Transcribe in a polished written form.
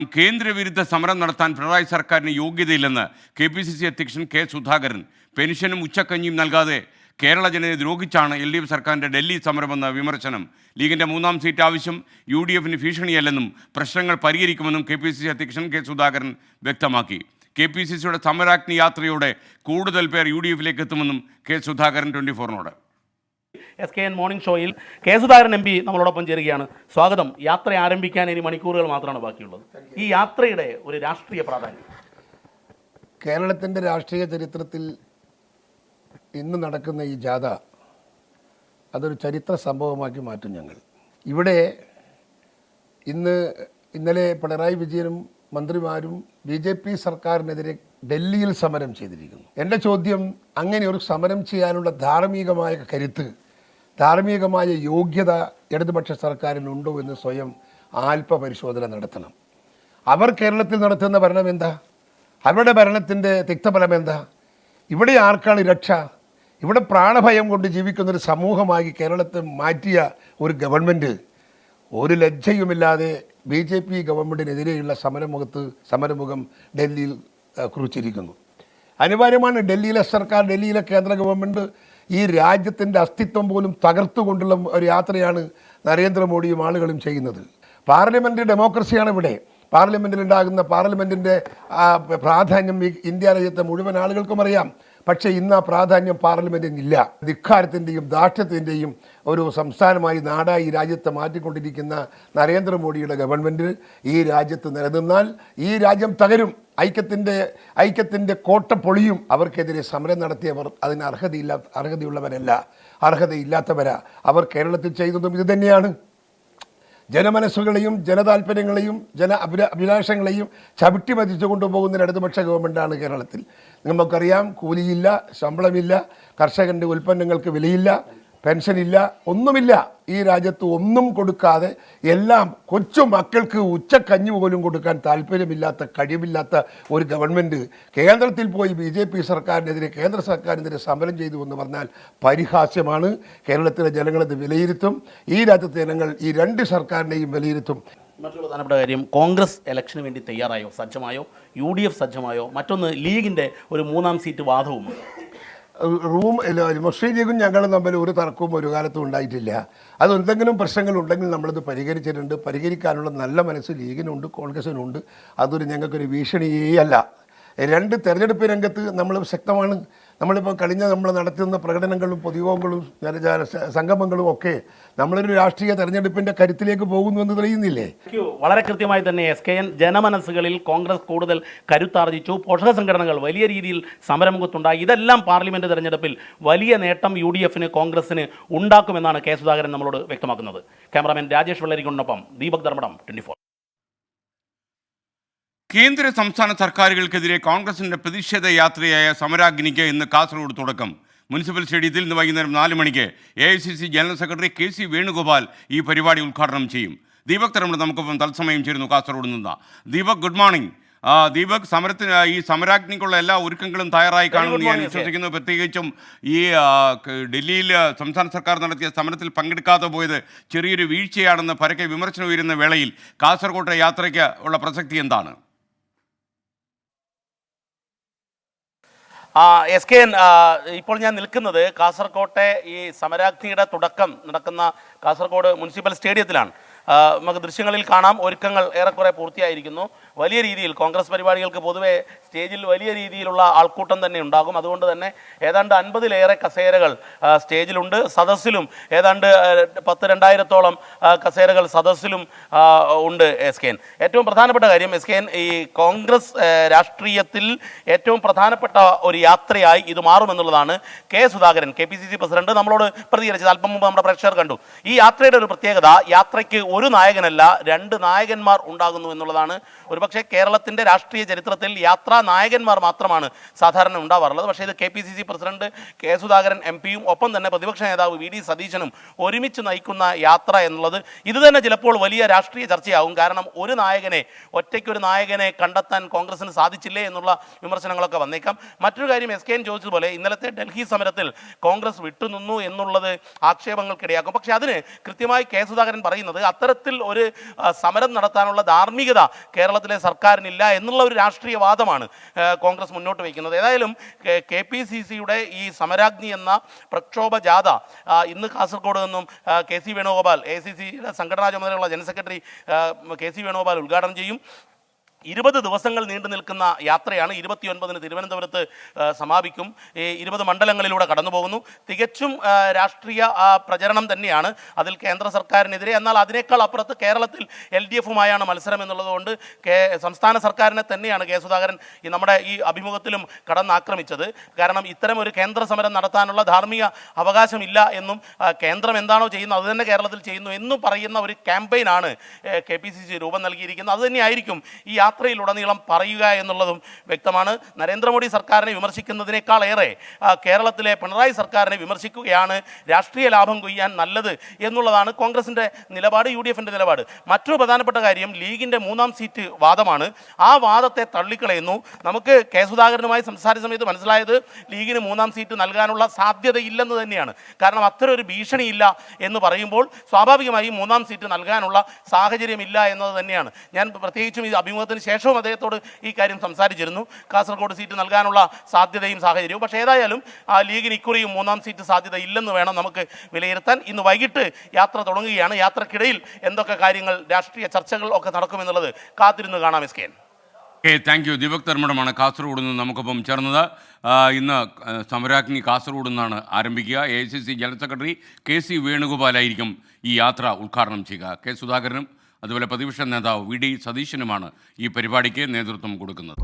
കേന്ദ്രവിരുദ്ധ സമരം നടത്താൻ പിണറായി സർക്കാരിന് യോഗ്യതയില്ലെന്ന് KPCC അധ്യക്ഷൻ കെ സുധാകരൻ. പെൻഷനും ഉച്ചക്കഞ്ഞിയും നൽകാതെ കേരള ജനതയെ ദ്രോഹിച്ചാണ് LDF സർക്കാരിൻ്റെ ഡൽഹി സമരമെന്ന വിമർശനം. ലീഗിൻ്റെ 3-ാം സീറ്റ് ആവശ്യം UDFന് ഭീഷണിയല്ലെന്നും പ്രശ്നങ്ങൾ പരിഹരിക്കുമെന്നും KPCC അധ്യക്ഷൻ കെ സുധാകരൻ വ്യക്തമാക്കി. KPCCയുടെ സമരാഗ്നി യാത്രയോടെ കൂടുതൽ പേർ UDFിലേക്ക് എത്തുമെന്നും കെ സുധാകരൻ 24നോട്. SKN മോർണിംഗ് ഷോയിൽ കെ സുധാകരൻ MP നമ്മളോടൊപ്പം ചേരുകയാണ്. സ്വാഗതം. യാത്ര ആരംഭിക്കാൻ ഇനി മണിക്കൂറുകൾ മാത്രമാണ് ബാക്കിയുള്ളത്. ഈ യാത്രയുടെ ഒരു രാഷ്ട്രീയ പ്രാധാന്യം കേരളത്തിൻ്റെ രാഷ്ട്രീയ ചരിത്രത്തിൽ ഇന്ന് നടക്കുന്ന ഈ ജാഥ അതൊരു ചരിത്ര സംഭവമാക്കി മാറ്റും ഞങ്ങൾ. ഇവിടെ ഇന്നലെ പിണറായി വിജയനും മന്ത്രിമാരും BJP സർക്കാരിനെതിരെ ഡൽഹിയിൽ സമരം ചെയ്തിരിക്കുന്നു. എൻ്റെ ചോദ്യം, അങ്ങനെ ഒരു സമരം ചെയ്യാനുള്ള ധാർമ്മികമായ കരുത്ത്, ധാർമ്മികമായ യോഗ്യത ഇടതുപക്ഷ സർക്കാരിനുണ്ടോ എന്ന് സ്വയം ആത്മപരിശോധന നടത്തണം. അവർ കേരളത്തിൽ നടത്തുന്ന ഭരണം എന്താ? അവരുടെ ഭരണത്തിൻ്റെ തിക്തഫലം എന്താ? ഇവിടെ ആർക്കാണ് രക്ഷ? ഇവിടെ പ്രാണഭയം കൊണ്ട് ജീവിക്കുന്നൊരു സമൂഹമായി കേരളത്തെ മാറ്റിയ ഒരു ഗവൺമെൻറ് ഒരു ലജ്ജയുമില്ലാതെ BJP ഗവൺമെൻറ്റിനെതിരെയുള്ള സമരമുഖം ഡൽഹിയിൽ കുറിച്ചിരിക്കുന്നു. അനിവാര്യമാണ് ഡൽഹിയിലെ സർക്കാർ, ഡൽഹിയിലെ കേന്ദ്ര ഗവൺമെൻറ് ഈ രാജ്യത്തിൻ്റെ അസ്തിത്വം പോലും തകർത്തുകൊണ്ടുള്ള ഒരു യാത്രയാണ് നരേന്ദ്രമോദിയും ആളുകളും ചെയ്യുന്നത്. പാർലമെൻ്റ് ഡെമോക്രസിയാണ് ഇവിടെ. പാർലമെൻറ്റിലുണ്ടാകുന്ന പാർലമെൻറ്റിൻ്റെ പ്രാധാന്യം ഈ ഇന്ത്യ രാജ്യത്തെ മുഴുവൻ ആളുകൾക്കും അറിയാം. പക്ഷേ ഇന്ന് ആ പ്രാധാന്യം പാർലമെൻറ്റിനില്ല. ധിക്കാരത്തിൻ്റെയും ദാഷ്ട്യത്തിൻ്റെയും ഒരു സംസ്ഥാനമായി, നാടായി ഈ രാജ്യത്തെ മാറ്റിക്കൊണ്ടിരിക്കുന്ന നരേന്ദ്രമോദിയുടെ ഗവൺമെൻറ് ഈ രാജ്യത്ത് നിലനിന്നാൽ ഈ രാജ്യം തകരും. ഐക്യത്തിൻ്റെ കോട്ട പൊളിയും. അവർക്കെതിരെ സമരം നടത്തിയവർ അതിന് അർഹതയുള്ളവരല്ല, അർഹതയില്ലാത്തവരാ. അവർ കേരളത്തിൽ ചെയ്തതും ഇത് തന്നെയാണ്. ജനമനസ്സുകളെയും ജനതാൽപര്യങ്ങളെയും അഭിലാഷങ്ങളെയും ചവിട്ടി മതിച്ചു കൊണ്ടുപോകുന്ന ഇടതുപക്ഷ ഗവൺമെൻറ്റാണ് കേരളത്തിൽ. നമുക്കറിയാം, കൂലിയില്ല, ശമ്പളമില്ല, കർഷകൻ്റെ ഉൽപ്പന്നങ്ങൾക്ക് വിലയില്ല, പെൻഷനില്ല, ഒന്നുമില്ല. ഈ രാജ്യത്ത് ഒന്നും കൊടുക്കാതെ എല്ലാം കൊച്ചു മക്കൾക്ക് ഉച്ചക്കഞ്ഞി പോലും കൊടുക്കാൻ താല്പര്യമില്ലാത്ത, കഴിവില്ലാത്ത ഒരു ഗവൺമെൻറ് കേന്ദ്രത്തിൽ പോയി BJP സർക്കാരിനെതിരെ, കേന്ദ്ര സർക്കാരിനെതിരെ സമരം ചെയ്തു എന്ന് പറഞ്ഞാൽ പരിഹാസ്യമാണ്. കേരളത്തിലെ ജനങ്ങളത് വിലയിരുത്തും. ഈ രാജ്യത്തെ ജനങ്ങൾ ഈ രണ്ട് സർക്കാരിനെയും വിലയിരുത്തും. മറ്റൊരു പ്രധാനപ്പെട്ട കാര്യം, കോൺഗ്രസ് ഇലക്ഷന് വേണ്ടി തയ്യാറായോ, സജ്ജമായോ? UDF സജ്ജമായോ? മറ്റൊന്ന്, ലീഗിൻ്റെ ഒരു 3-ാം സീറ്റ് വാദവും. മുസ്ലിം ലീഗും ഞങ്ങളും തമ്മിൽ ഒരു തർക്കവും ഒരു കാലത്തും ഉണ്ടായിട്ടില്ല. അത് എന്തെങ്കിലും പ്രശ്നങ്ങളുണ്ടെങ്കിൽ നമ്മളത് പരിഹരിച്ചിട്ടുണ്ട്. പരിഹരിക്കാനുള്ള നല്ല മനസ്സ് ലീഗിനുണ്ട്, കോൺഗ്രസിനുണ്ട്. അതൊരു ഞങ്ങൾക്കൊരു ഭീഷണിയേ അല്ല. രണ്ട് തെരഞ്ഞെടുപ്പ് രംഗത്ത് നമ്മൾ ശക്തമാണ്. നമ്മളിപ്പോൾ നമ്മൾ നടത്തുന്ന പ്രകടനങ്ങളും പൊതുയോഗങ്ങളും സംഗമങ്ങളും ഒക്കെ നമ്മളൊരു രാഷ്ട്രീയ തെരഞ്ഞെടുപ്പിൻ്റെ കരുത്തിലേക്ക് പോകുന്നു എന്ന് തെളിയുന്നില്ലേ? വളരെ കൃത്യമായി തന്നെ SKN ജനമനസ്സുകളിൽ കോൺഗ്രസ് കൂടുതൽ കരുത്താർജിച്ചു. പോഷക സംഘടനകൾ വലിയ രീതിയിൽ സമരമുഖത്തുണ്ടായി. ഇതെല്ലാം പാർലമെൻറ്റ് തെരഞ്ഞെടുപ്പിൽ വലിയ നേട്ടം UDFന്, കോൺഗ്രസിന് ഉണ്ടാക്കുമെന്നാണ് കെ സുധാകരൻ നമ്മളോട് വ്യക്തമാക്കുന്നത്. ക്യാമറാമാൻ രാജേഷ് വെള്ളരിക്കൊണ്ടൊപ്പം ദീപക് ധർമ്മടം, 24. കേന്ദ്ര സംസ്ഥാന സർക്കാരുകൾക്കെതിരെ കോൺഗ്രസിൻ്റെ പ്രതിഷേധ യാത്രയായ സമരാഗ്നിക്ക് ഇന്ന് കാസർഗോഡ് തുടക്കം. മുനിസിപ്പൽ സ്റ്റേഡിയത്തിൽ ഇന്ന് വൈകുന്നേരം 4 മണിക്ക് AICC general secretary KC Venugopal ഈ പരിപാടി ഉദ്ഘാടനം ചെയ്യും. ദീപക് തരമുണ്ട് നമുക്കൊപ്പം തത്സമയം ചേരുന്നു കാസർഗോഡ് നിന്ന്. Deepak, good morning. ദീപക്, ഈ സമരാഗ്നിക്കുള്ള എല്ലാ ഒരുക്കങ്ങളും തയ്യാറായി കാണുമെന്ന് ഞാൻ വിശ്വസിക്കുന്നു. പ്രത്യേകിച്ചും ഈ ഡൽഹിയിൽ സംസ്ഥാന സർക്കാർ നടത്തിയ സമരത്തിൽ പങ്കെടുക്കാതെ പോയത് ചെറിയൊരു വീഴ്ചയാണെന്ന് പരക്കെ വിമർശനം ഉയരുന്ന വേളയിൽ കാസർഗോട്ടെ യാത്രയ്ക്ക് ഉള്ള പ്രസക്തി എന്താണ്? SKN, ഇപ്പോൾ ഞാൻ നിൽക്കുന്നത് കാസർകോട്ടെ ഈ സമരാഗ്നിയുടെ തുടക്കം നടക്കുന്ന കാസർഗോഡ് മുനിസിപ്പൽ സ്റ്റേഡിയത്തിലാണ്. നമുക്ക് ദൃശ്യങ്ങളിൽ കാണാം, ഒരുക്കങ്ങൾ ഏറെക്കുറെ പൂർത്തിയായിരിക്കുന്നു. വലിയ രീതിയിൽ കോൺഗ്രസ് പരിപാടികൾക്ക് പൊതുവെ സ്റ്റേജിൽ വലിയ രീതിയിലുള്ള ആൾക്കൂട്ടം തന്നെ ഉണ്ടാകും. അതുകൊണ്ട് തന്നെ ഏതാണ്ട് 50-ലേറെ കസേരകൾ സ്റ്റേജിലുണ്ട്. സദസ്സിലും ഏതാണ്ട് 10,000-2000-ഓളം കസേരകൾ സദസ്സിലും ഉണ്ട്. SKN, ഏറ്റവും പ്രധാനപ്പെട്ട കാര്യം, SKN, ഈ കോൺഗ്രസ് രാഷ്ട്രീയത്തിൽ ഏറ്റവും പ്രധാനപ്പെട്ട ഒരു യാത്രയായി ഇത് മാറുമെന്നുള്ളതാണ് കെ സുധാകരൻ, KPCC പ്രസിഡന്റ്, നമ്മളോട് പ്രതികരിച്ചത്. അല്പം മുമ്പ് നമ്മുടെ പ്രേക്ഷകർ കണ്ടു. ഈ യാത്രയുടെ ഒരു പ്രത്യേകത, യാത്രയ്ക്ക് ഒരു നായകനല്ല 2 നായകന്മാർ ഉണ്ടാകുന്നു എന്നുള്ളതാണ്. ഒരുപക്ഷെ കേരളത്തിൻ്റെ രാഷ്ട്രീയ ചരിത്രത്തിൽ യാത്രാ നായകന്മാർ മാത്രമാണ് സാധാരണ ഉണ്ടാവാറുള്ളത്. പക്ഷേ ഇത് KPCC പ്രസിഡന്റ് കെ സുധാകരൻ MPയും ഒപ്പം തന്നെ പ്രതിപക്ഷ നേതാവ് VD സതീശനും ഒരുമിച്ച് നയിക്കുന്ന യാത്ര എന്നുള്ളത് ഇത് തന്നെ ചിലപ്പോൾ വലിയ രാഷ്ട്രീയ ചർച്ചയാകും. കാരണം ഒറ്റയ്ക്കൊരു നായകനെ കണ്ടെത്താൻ കോൺഗ്രസിന് സാധിച്ചില്ലേ എന്നുള്ള വിമർശനങ്ങളൊക്കെ വന്നേക്കാം. മറ്റൊരു കാര്യം, SKN ചോദിച്ചതുപോലെ ഇന്നലത്തെ ഡൽഹി സമരത്തിൽ കോൺഗ്രസ് വിട്ടുനിന്നു എന്നുള്ളത് ആക്ഷേപങ്ങൾക്കിടയാക്കും. പക്ഷേ അതിന് കൃത്യമായി കെ സുധാകരൻ പറയുന്നത് അത്തരത്തിൽ ഒരു സമരം നടത്താനുള്ള ധാർമ്മികത കേരളത്തിലെ സർക്കാരിനില്ല എന്നുള്ള ഒരു രാഷ്ട്രീയ വാദമാണ് കോൺഗ്രസ് മുന്നോട്ട് വയ്ക്കുന്നത്. ഏതായാലും KPCCയുടെ ഈ സമരാഗ്നി എന്ന പ്രക്ഷോഭ ജാഥ ഇന്ന് കാസർഗോഡ് നിന്നും KC വേണുഗോപാൽ AICCയുടെ സംഘടനാ ചുമതലയുള്ള ജനറൽ സെക്രട്ടറി KC വേണുഗോപാൽ ഉദ്ഘാടനം ചെയ്യും. 20 ദിവസങ്ങൾ നീണ്ടു നിൽക്കുന്ന യാത്രയാണ്. 29-ന് തിരുവനന്തപുരത്ത് സമാപിക്കും. 20 മണ്ഡലങ്ങളിലൂടെ കടന്നു പോകുന്നു. തികച്ചും രാഷ്ട്രീയ പ്രചരണം തന്നെയാണ്. അതിൽ കേന്ദ്ര സർക്കാരിനെതിരെ, എന്നാൽ അതിനേക്കാൾ അപ്പുറത്ത് കേരളത്തിൽ LDFുമായാണ് മത്സരം എന്നുള്ളതുകൊണ്ട് സംസ്ഥാന സർക്കാരിനെ തന്നെയാണ് കെ സുധാകരൻ നമ്മുടെ ഈ അഭിമുഖത്തിലും കടന്നാക്രമിച്ചത്. കാരണം ഇത്തരം ഒരു കേന്ദ്ര സമരം നടത്താനുള്ള ധാർമ്മിക അവകാശമില്ല എന്നും കേന്ദ്രം എന്താണോ ചെയ്യുന്നത് അത് തന്നെ കേരളത്തിൽ ചെയ്യുന്നു എന്നും പറയുന്ന ഒരു ക്യാമ്പയിനാണ് KPCC രൂപം നൽകിയിരിക്കുന്നത്. അതുതന്നെയായിരിക്കും ഈ യാത്രയിലുടനീളം പറയുക എന്നുള്ളതും വ്യക്തമാണ്. നരേന്ദ്രമോദി സർക്കാരിനെ വിമർശിക്കുന്നതിനേക്കാൾ ഏറെ കേരളത്തിലെ പിണറായി സർക്കാരിനെ വിമർശിക്കുകയാണ് രാഷ്ട്രീയ ലാഭം കൊയ്യാൻ നല്ലത് എന്നുള്ളതാണ് കോൺഗ്രസിൻ്റെ നിലപാട്, UDFിൻ്റെ നിലപാട്. മറ്റൊരു പ്രധാനപ്പെട്ട കാര്യം ലീഗിൻ്റെ 3-ാം സീറ്റ് വാദമാണ്. ആ വാദത്തെ തള്ളിക്കളയുന്നു. നമുക്ക് കെ സുധാകരനുമായി സംസാരിച്ച സമയത്ത് മനസ്സിലായത് ലീഗിന് 3-ാം സീറ്റ് നൽകാനുള്ള സാധ്യതയില്ലെന്ന് തന്നെയാണ്. കാരണം അത്തരം ഒരു ഭീഷണിയില്ല എന്ന് പറയുമ്പോൾ സ്വാഭാവികമായും 3-ാം സീറ്റ് നൽകാനുള്ള സാഹചര്യമില്ല എന്നത് തന്നെയാണ്. ഞാൻ പ്രത്യേകിച്ചും ഈ അഭിമുഖത്തിന് ശേഷവും അദ്ദേഹത്തോട് ഈ കാര്യം സംസാരിച്ചിരുന്നു. കാസർഗോഡ് സീറ്റ് നൽകാനുള്ള സാധ്യതയും സാഹചര്യവും. പക്ഷേ ഏതായാലും ലീഗിന് ഇക്കുറിയും 3-ാം സീറ്റ് സാധ്യത ഇല്ലെന്ന് വേണം നമുക്ക് വിലയിരുത്താൻ. ഇന്ന് വൈകിട്ട് യാത്ര തുടങ്ങുകയാണ്. യാത്രക്കിടയിൽ എന്തൊക്കെ കാര്യങ്ങൾ, രാഷ്ട്രീയ ചർച്ചകൾ ഒക്കെ നടക്കുമെന്നുള്ളത് കാത്തിരുന്ന് കാണാം. SKN. Thank you. ദീപക് ധർമ്മടമാണ് കാസർഗോഡ് നിന്ന് നമുക്കൊപ്പം ചേർന്നത്. ഇന്ന് സമരാഗ്നി കാസർഗോഡ് നിന്നാണ് ആരംഭിക്കുക. AICC ജനറൽ സെക്രട്ടറി KC വേണുഗോപാലായിരിക്കും ഈ യാത്ര ഉദ്ഘാടനം ചെയ്യുക. കെ സുധാകരനും അതുപോലെ പ്രതിപക്ഷ നേതാവ് VD സതീശനുമാണ് ഈ പരിപാടിക്ക് നേതൃത്വം കൊടുക്കുന്നത്.